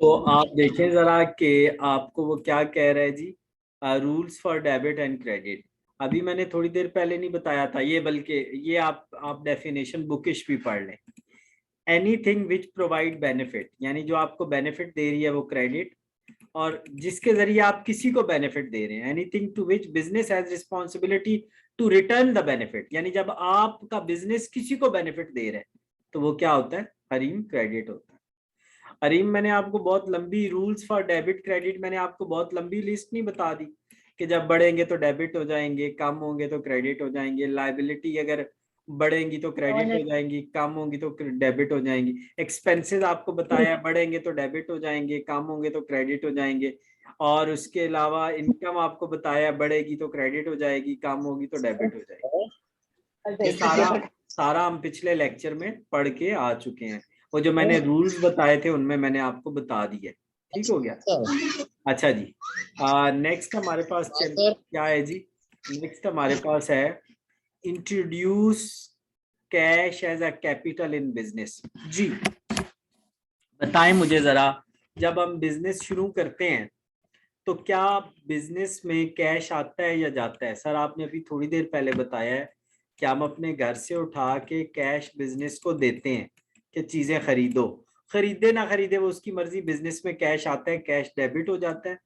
तो आप देखें जरा कि आपको वो क्या कह रहा है जी। Rules for debit and credit अभी मैंने थोड़ी देर पहले नहीं बताया था ये, बल्कि ये आप डेफिनेशन बुकिश भी पढ़ लें। एनीथिंग विच प्रोवाइड बेनिफिट, यानी जो आपको बेनिफिट दे रही है वो क्रेडिट, और जिसके जरिए आप किसी को बेनिफिट दे रहे हैं, anything to which business has responsibility to return the benefit, यानी जब आपका बिजनेस किसी को बेनिफिट दे रहा है तो वो क्या होता है, हरीम क्रेडिट होता है। अरीम मैंने आपको बहुत लंबी रूल्स फॉर डेबिट क्रेडिट, मैंने आपको बहुत लंबी लिस्ट नहीं बता दी कि जब बढ़ेंगे तो डेबिट हो जाएंगे, कम होंगे तो क्रेडिट हो जाएंगे, लाइबिलिटी अगर बढ़ेंगे तो क्रेडिट हो जाएंगी, कम होंगी तो डेबिट हो जाएंगी। एक्सपेंसेस आपको बताया, बढ़ेंगे तो डेबिट हो जाएंगे, कम होंगे तो क्रेडिट हो जाएंगे। और उसके अलावा इनकम आपको बताया, बढ़ेगी तो क्रेडिट हो जाएगी, कम होगी तो डेबिट हो जाएगी। ये सारा सारा हम पिछले लेक्चर में पढ़ के आ चुके हैं। वो जो मैंने रूल्स बताए थे उनमें मैंने आपको बता दिया। ठीक हो गया। अच्छा जी, नेक्स्ट हमारे पास क्या है जी, नेक्स्ट हमारे पास है introduce cash as a capital in business. जी बताएं मुझे जरा, जब हम बिजनेस शुरू करते हैं तो क्या बिजनेस में कैश आता है या जाता है? सर आपने अभी थोड़ी देर पहले बताया है कि हम अपने घर से उठा के कैश बिजनेस को देते हैं कि चीजें खरीदो, खरीदे ना खरीदे वो उसकी मर्जी, बिजनेस में कैश आता है, कैश डेबिट हो जाता है।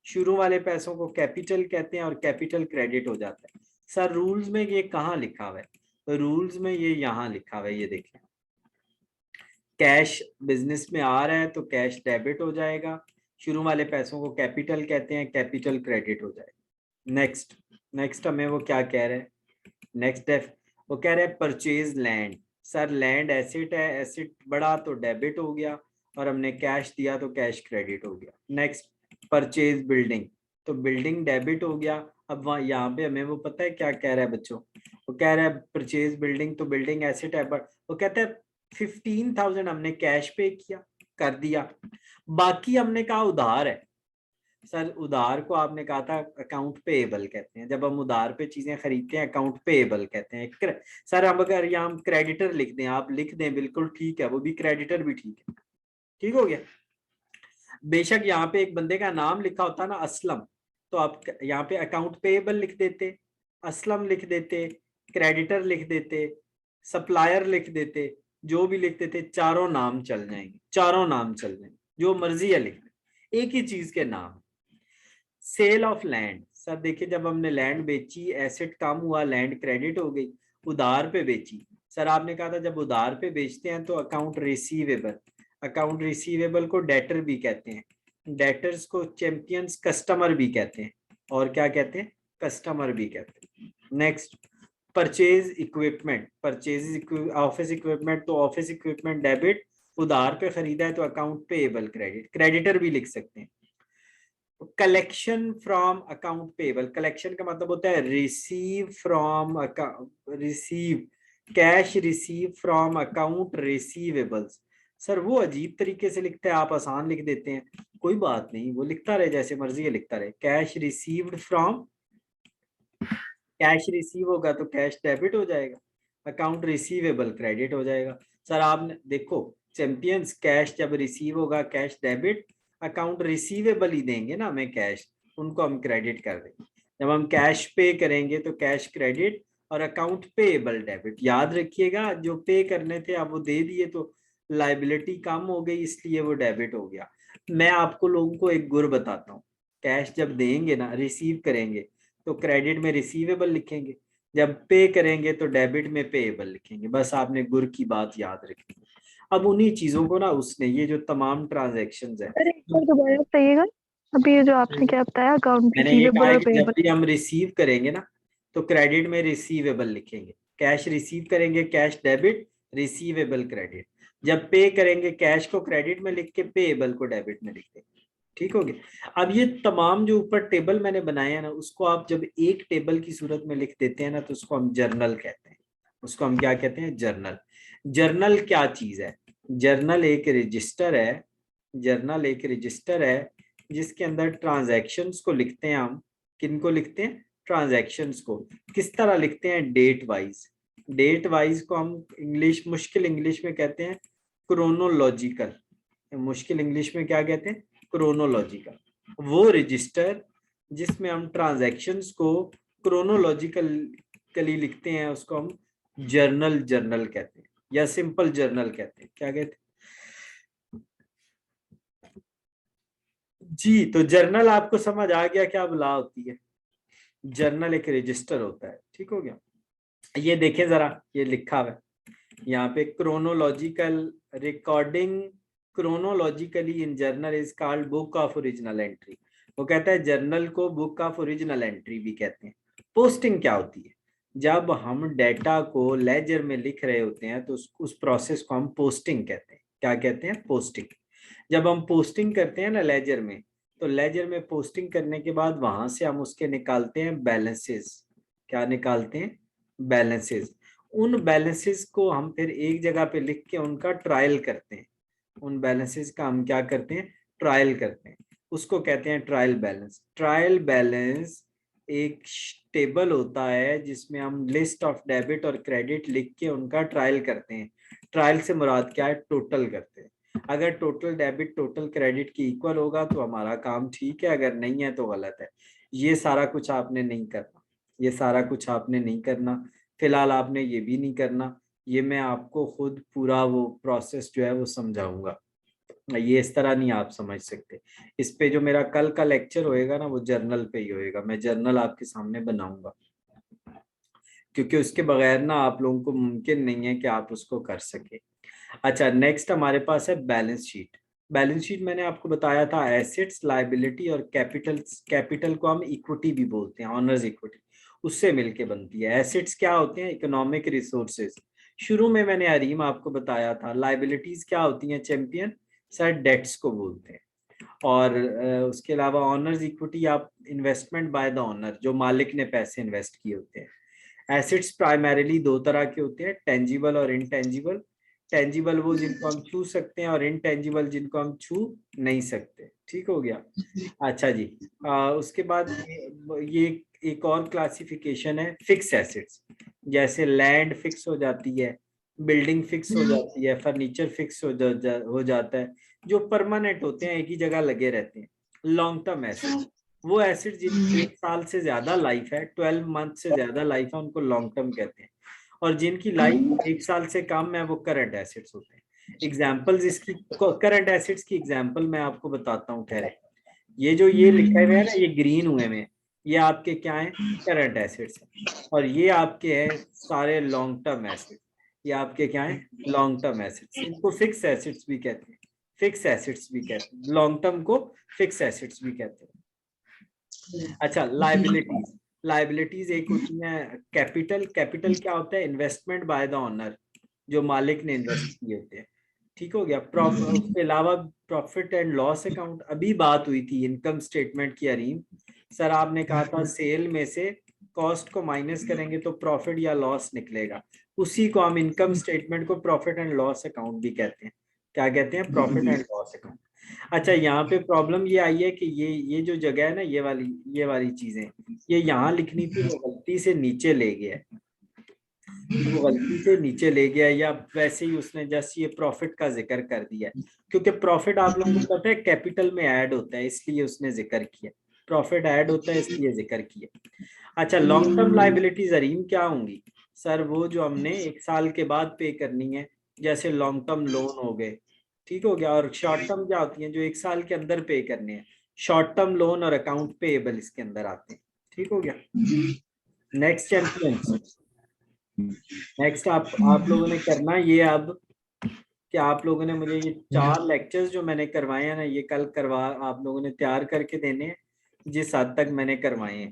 शुरू वाले पैसों को कैपिटल कहते हैं और कैपिटल क्रेडिट हो जाता है। सर रूल्स में ये कहाँ लिखा हुआ है? रूल्स में ये यहाँ लिखा हुआ है, ये देखें, कैश बिजनेस में आ रहा है तो कैश डेबिट हो जाएगा, शुरू वाले पैसों को कैपिटल कहते हैं, कैपिटल क्रेडिट हो जाएगा। नेक्स्ट नेक्स्ट हमें वो क्या कह रहे हैं, नेक्स्ट वो कह रहे हैं purchase land. Sir land asset है, एसेट बढ़ा तो डेबिट हो गया, और हमने कैश दिया तो कैश क्रेडिट हो गया। नेक्स्ट परचेज बिल्डिंग, तो बिल्डिंग डेबिट हो गया। अब वहाँ यहाँ पे हमें वो पता है क्या कह रहा है बच्चों, वो कह रहा है परचेज बिल्डिंग, तो बिल्डिंग एसेट है, बट वो कहता है 15,000 हमने कैश पे किया, कर दिया, बाकी हमने कहा उधार है। सर उधार को आपने कहा था अकाउंट पेएबल कहते हैं, जब हम उधार पे चीजें खरीदते हैं अकाउंट पेएबल कहते हैं। सर हम अगर यहाँ हम क्रेडिटर लिख दें, आप लिख दें बिल्कुल ठीक है, वो भी क्रेडिटर भी ठीक है, ठीक हो गया। बेशक यहाँ पे एक बंदे का नाम लिखा होता ना असलम, तो आप यहाँ पे अकाउंट पेएबल लिख देते, असलम लिख देते, क्रेडिटर लिख देते, सप्लायर लिख देते, जो भी लिख देते, चारों नाम चल जाएंगे, चारों नाम चल जाएंगे, जो मर्जी है लिख, एक ही चीज के नाम। सेल ऑफ लैंड, सर देखिए जब हमने लैंड बेची, एसेट कम हुआ, लैंड क्रेडिट हो गई, उधार पे बेची। सर आपने कहा था जब उधार पे बेचते हैं तो अकाउंट रिसीवेबल, अकाउंट रिसीवेबल को डेटर भी कहते हैं, डेटर्स को चैंपियंस कस्टमर भी कहते हैं, और क्या कहते हैं, कस्टमर भी कहते हैं। Next purchase equipment, purchase office equipment, तो ऑफिस इक्विपमेंट डेबिट, उधार पे खरीदा है तो अकाउंट पेएबल क्रेडिट, क्रेडिटर भी लिख सकते हैं। Collection from account payable, collection का मतलब होता है receive from receive, cash receive from account receivables. Sir वो अजीब तरीके से लिखते हैं, आप आसान लिख देते हैं, कोई बात नहीं, वो लिखता रहे जैसे मर्जी है लिखता रहे। Cash received from, cash receive होगा तो कैश डेबिट हो जाएगा, अकाउंट रिसीवेबल क्रेडिट हो जाएगा। सर आपने देखो चैंपियंस, कैश जब रिसीव होगा कैश डेबिट, अकाउंट रिसीवेबल ही देंगे ना हमें कैश, उनको हम क्रेडिट कर देंगे। जब हम कैश पे करेंगे तो कैश क्रेडिट, और अकाउंट पेएबल डेबिट। याद रखिएगा जो पे करने थे आप वो दे दिए तो लाइबिलिटी कम हो गई, इसलिए वो डेबिट हो गया। मैं आपको लोगों को एक गुर बताता हूँ, कैश जब देंगे ना, रिसीव करेंगे तो क्रेडिट में रिसीवेबल लिखेंगे, जब पे करेंगे तो डेबिट में पेएबल लिखेंगे, बस आपने गुर की बात याद रखनी। अब उन्हीं चीजों को ना उसने ये जो तमाम ट्रांजैक्शंस है, अरे एक बार दोबारा बताइएगा, अभी ये जो आपने क्या बताया अकाउंट मैंने ये कहा रिसीवेबल है और कि जब पेएबल। भी हम रिसीव करेंगे ना तो क्रेडिट में रिसीवेबल लिखेंगे, कैश रिसीव करेंगे कैश डेबिट, रिसीवेबल क्रेडिट, जब पे करेंगे कैश को क्रेडिट में लिख के पेएबल को डेबिट में लिख देंगे। ठीक हो गया। अब ये तमाम जो ऊपर टेबल मैंने बनाए हैं ना, उसको आप जब एक टेबल की सूरत में लिख देते हैं ना तो उसको हम जर्नल कहते हैं, उसको हम क्या कहते हैं, जर्नल। जर्नल क्या चीज है? जर्नल एक रजिस्टर है, जर्नल एक रजिस्टर है जिसके अंदर ट्रांजैक्शंस को लिखते हैं हम। किन को लिखते हैं? ट्रांजैक्शंस को। किस तरह लिखते हैं? Date wise. डेट वाइज को हम इंग्लिश, मुश्किल इंग्लिश में कहते हैं क्रोनोलॉजिकल, मुश्किल इंग्लिश में क्या कहते हैं, क्रोनोलॉजिकल। वो रजिस्टर जिसमें हम ट्रांजैक्शंस को क्रोनोलॉजिकली लिखते हैं उसको हम जर्नल कहते हैं या सिंपल जर्नल कहते हैं। क्या कहते हैं जी? तो जर्नल आपको समझ आ गया क्या बुला होती है? जर्नल एक रजिस्टर होता है, ठीक हो गया। ये देखें जरा, ये लिखा हुआ है यहाँ पे, chronological recording chronologically in journal is called book of original entry. वो कहता है जर्नल को बुक ऑफ ओरिजिनल एंट्री भी कहते हैं। पोस्टिंग क्या होती है? जब हम डेटा को लेजर में लिख रहे होते हैं तो उस प्रोसेस को हम पोस्टिंग कहते हैं। क्या कहते हैं? पोस्टिंग। जब हम पोस्टिंग करते हैं ना लेजर में, तो लेजर में पोस्टिंग करने के बाद वहां से हम उसके निकालते हैं बैलेंसेस। क्या निकालते हैं? बैलेंसेस। उन बैलेंसेस को हम फिर एक जगह पे लिख के उनका ट्रायल करते हैं। उन बैलेंसेस का हम क्या करते हैं? ट्रायल करते हैं। उसको कहते हैं ट्रायल बैलेंस। ट्रायल बैलेंस एक टेबल होता है जिसमें हम लिस्ट ऑफ डेबिट और क्रेडिट लिख के उनका ट्रायल करते हैं। ट्रायल से मुराद क्या है? टोटल करते हैं। अगर टोटल डेबिट टोटल क्रेडिट की इक्वल होगा तो हमारा काम ठीक है, अगर नहीं है तो गलत है। ये सारा कुछ आपने नहीं करना, ये सारा कुछ आपने नहीं करना। फिलहाल आपने ये भी नहीं करना, ये मैं आपको खुद पूरा वो प्रोसेस जो है वो समझाऊंगा। ये इस तरह नहीं आप समझ सकते। इस पे जो मेरा कल का लेक्चर होएगा ना वो जर्नल पे ही होएगा। मैं जर्नल आपके सामने बनाऊंगा, क्योंकि उसके बगैर ना आप लोगों को मुमकिन नहीं है कि आप उसको कर सके। अच्छा, नेक्स्ट हमारे पास है बैलेंस शीट। बैलेंस शीट मैंने आपको बताया था एसेट्स, लायबिलिटी और कैपिटल। कैपिटल को हम इक्विटी भी बोलते हैं, ऑनर्स इक्विटी, उससे मिलके बनती है। एसेट्स क्या होते हैं? Economic resources. शुरू में मैंने अरीम आपको बताया था। लायबिलिटीज क्या होती हैं चैंपियन? सर डेट्स को बोलते हैं। और उसके अलावा ऑनर्स इक्विटी आप इन्वेस्टमेंट बाय द ऑनर, जो मालिक ने पैसे इन्वेस्ट किए होते हैं। एसेट्स प्राइमरीली दो तरह के होते हैं, टेंजिबल और इनटेंजिबल। टेंजिबल वो जिनको हम छू सकते हैं और इनटेंजिबल जिनको हम छू नहीं सकते। ठीक हो गया? अच्छा जी। उसके बाद ये एक और क्लासिफिकेशन है फिक्स एसेट्स। जैसे लैंड फिक्स हो जाती है, बिल्डिंग फिक्स हो जाती है, फर्नीचर फिक्स हो जाता है, जो परमानेंट होते हैं, एक ही जगह लगे रहते हैं। लॉन्ग टर्म एसेट, वो एसेट जिनकी 1 साल से ज्यादा लाइफ है, 12 मंथ से ज्यादा लाइफ है, उनको लॉन्ग टर्म कहते हैं। और जिनकी लाइफ 1 साल से कम है वो करंट एसेट्स होते हैं। एग्जाम्पल्स इसकी, करंट एसेट्स की एग्जाम्पल मैं आपको बताता हूँ। ठहरे, ये जो ये लिखे हुए हैं ना, ये ग्रीन हुए में, ये आपके क्या है? करंट एसेट्स हैं। और ये आपके हैं सारे लॉन्ग टर्म एसेट्स। ये आपके क्या है? Long term assets. इनको फिक्स एसेट्स भी कहते हैं, फिक्स एसेट्स भी कहते हैं, लॉन्ग टर्म को फिक्स एसेट्स भी कहते हैं। अच्छा, लाइबिलिटीज। लाइबिलिटीज एक होती है कैपिटल। कैपिटल क्या होता है? इन्वेस्टमेंट बाय द ऑनर, जो मालिक ने इन्वेस्ट किए होते हैं। ठीक हो गया? उसके अलावा प्रॉफिट एंड लॉस अकाउंट, अभी बात हुई थी इनकम स्टेटमेंट की अरीम। सर आपने कहा था सेल में से कॉस्ट को माइनस करेंगे तो प्रॉफिट या लॉस निकलेगा, उसी को हम इनकम स्टेटमेंट को प्रॉफिट एंड लॉस अकाउंट भी कहते हैं। क्या कहते हैं? Profit and loss account. अच्छा, यहाँ पे प्रॉब्लम ये आई है कि ये जो जगह है ना, ये वाली चीजें ये यहाँ लिखनी थी, वो गलती से नीचे ले गया है। वो गलती से नीचे ले गया, या वैसे ही उसने जस्ट ये प्रॉफिट का जिक्र कर दिया है, क्योंकि प्रॉफिट आप लोगों को पता है कैपिटल में ऐड होता है, इसलिए उसने जिक्र किया। प्रॉफिट ऐड होता है इसलिए जिक्र किया। अच्छा, लॉन्ग टर्म लाइबिलिटीज अरीम क्या होंगी? सर वो जो हमने 1 साल के बाद पे करनी है, जैसे लॉन्ग टर्म लोन हो गए। ठीक हो गया? और शॉर्ट टर्म क्या होती है? जो 1 साल के अंदर पे करने हैं। शॉर्ट टर्म लोन और अकाउंट पेएबल इसके अंदर आते हैं। ठीक हो गया? नेक्स्ट चैंपियंस, नेक्स्ट आप लोगों ने करना ये अब, कि आप लोगों ने मुझे ये 4 लेक्चर्स जो मैंने करवाए हैं ना, ये कल करवा आप लोगों ने तैयार करके देने हैं, जिस हद तक मैंने करवाए हैं।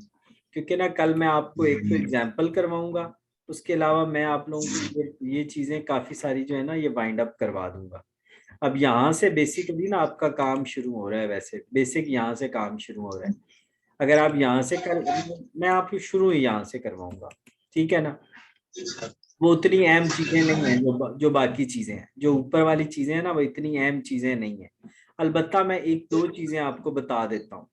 क्योंकि ना कल मैं आपको एक तो एग्जाम्पल करवाऊंगा, उसके अलावा मैं आप लोगों को ये चीजें काफी सारी जो है ना ये वाइंड अप करवा दूंगा। अब यहाँ से बेसिकली ना आपका काम शुरू हो रहा है, वैसे बेसिक यहाँ से काम शुरू हो रहा है। अगर आप यहाँ से कर, मैं आपको शुरू ही यहाँ से करवाऊंगा, ठीक है ना? वो उतनी अहम चीजें नहीं है जो बाकी चीजें हैं, जो ऊपर वाली चीजें हैं ना, वो इतनी अहम चीजें नहीं है। अलबत्ता मैं एक दो चीजें आपको बता देता हूँ।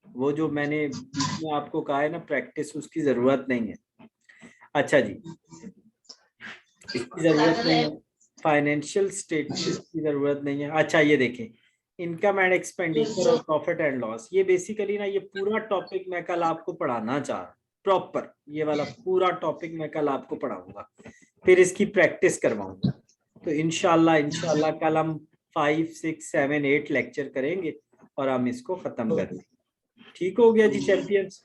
वो जो मैंने बीच में आपको कहा है ना प्रैक्टिस, उसकी जरूरत नहीं है। अच्छा जी, इसकी जरूरत नहीं है। फाइनेंशियल स्टेटमेंट की जरूरत नहीं है। अच्छा ये देखें, इनकम एंड एक्सपेंडिचर और प्रॉफिट एंड लॉस, ये बेसिकली ना ये पूरा टॉपिक मैं कल आपको पढ़ाना चाह रहा हूँ, प्रॉपर ये वाला पूरा टॉपिक मैं कल आपको पढ़ाऊंगा, फिर इसकी प्रैक्टिस करवाऊंगा। तो इंशाल्लाह कल हम 5, 6, 7, 8 लेक्चर करेंगे और हम इसको खत्म कर लेंगे। ठीक हो गया जी चैंपियंस।